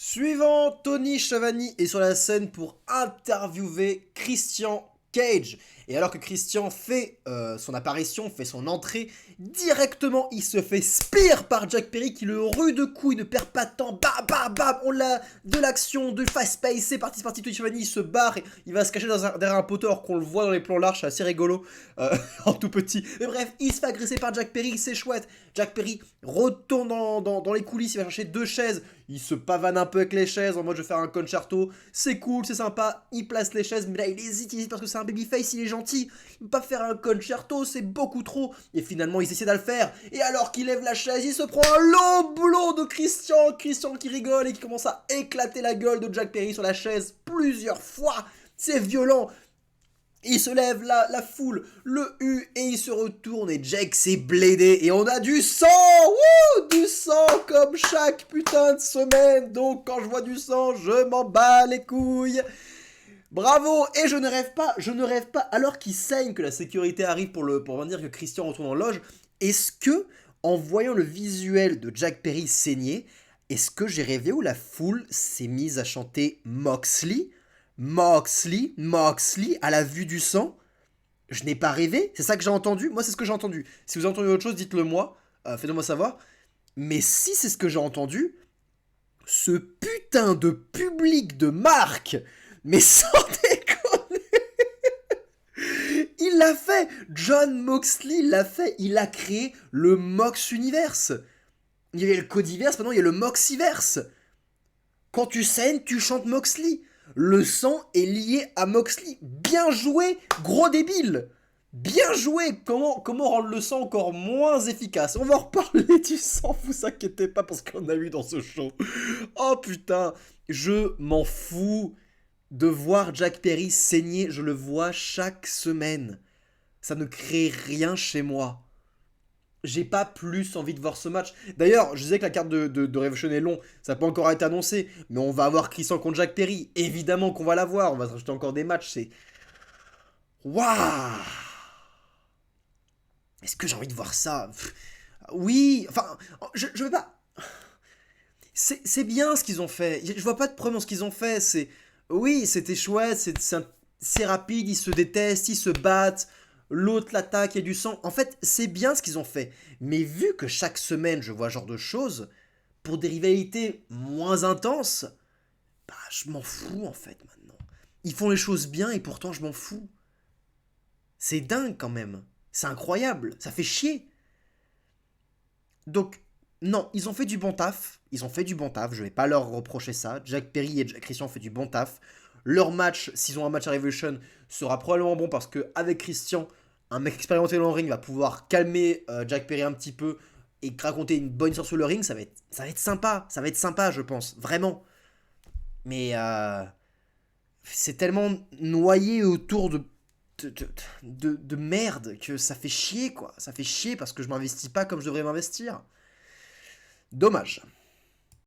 Suivant, Tony Schiavone est sur la scène pour interviewer Christian Cage. Et alors que Christian fait son apparition, fait son entrée, directement il se fait spear par Jack Perry qui le rue de coups, il ne perd pas de temps, bam bam bam, on l'a de l'action, de fast pace, c'est parti, Tony Schiavone il se barre, et il va se cacher derrière un poteau alors qu'on le voit dans les plans larges, c'est assez rigolo, en tout petit. Mais bref, il se fait agresser par Jack Perry, c'est chouette. Jack Perry retourne dans les coulisses, il va chercher 2 chaises, il se pavane un peu avec les chaises en mode je vais faire un concerto, c'est cool, c'est sympa, il place les chaises, mais là il hésite parce que c'est un babyface, il est gentil, il peut pas faire un concerto, c'est beaucoup trop, et finalement il essaie de le faire, et alors qu'il lève la chaise, il se prend un long boulot de Christian qui rigole et qui commence à éclater la gueule de Jack Perry sur la chaise plusieurs fois, c'est violent. Il se lève, la foule le hue et il se retourne et Jake s'est blédé et on a du sang, du sang comme chaque putain de semaine. Donc quand je vois du sang, je m'en bats les couilles. Bravo. Et je ne rêve pas alors qu'il saigne que la sécurité arrive pour dire que Christian retourne en loge. Est-ce que en voyant le visuel de Jack Perry saigner, est-ce que j'ai rêvé où la foule s'est mise à chanter Moxley, à la vue du sang? Je n'ai pas rêvé, c'est ça que j'ai entendu. Moi, c'est ce que j'ai entendu. Si vous avez entendu autre chose, dites-le moi, faites-le-moi savoir. Mais si c'est ce que j'ai entendu, ce putain de public de marque, mais sans déconner, il l'a fait. John Moxley l'a fait. Il a créé le Mox Universe. Il y avait le Codiverse, maintenant il y a le Moxiverse. Quand tu saignes, tu chantes Moxley. Le sang est lié à Moxley. Bien joué, gros débile. Bien joué. Comment rendre le sang encore moins efficace? On va en reparler du sang, vous inquiétez pas, parce qu'on a eu dans ce show. Oh putain, je m'en fous de voir Jack Perry saigner. Je le vois chaque semaine. Ça ne crée rien chez moi. J'ai pas plus envie de voir ce match. D'ailleurs, je disais que la carte de Revolution est long, ça n'a pas encore été annoncé, mais on va avoir Christian contre Jack Perry. Évidemment qu'on va l'avoir, on va se rajouter encore des matchs, c'est... Waouh. Est-ce que j'ai envie de voir ça? Oui, enfin, je veux pas... C'est bien ce qu'ils ont fait, je vois pas de problème dans ce qu'ils ont fait, c'est... Oui, c'était chouette, c'est rapide, ils se détestent, ils se battent, l'autre l'attaque, il y a du sang. En fait, c'est bien ce qu'ils ont fait. Mais vu que chaque semaine je vois ce genre de choses, pour des rivalités moins intenses, bah je m'en fous en fait maintenant. Ils font les choses bien et pourtant je m'en fous. C'est dingue quand même. C'est incroyable, ça fait chier. Donc, non, ils ont fait du bon taf. Ils ont fait du bon taf, je vais pas leur reprocher ça. Jack Perry et Christian ont fait du bon taf. Leur match, s'ils ont un match à Revolution, sera probablement bon parce que avec Christian, un mec expérimenté dans le ring va pouvoir calmer Jack Perry un petit peu et raconter une bonne histoire sur le ring. Ça va être sympa. Ça va être sympa, je pense. Vraiment. Mais c'est tellement noyé autour de merde que ça fait chier, quoi. Ça fait chier parce que je m'investis pas comme je devrais m'investir. Dommage.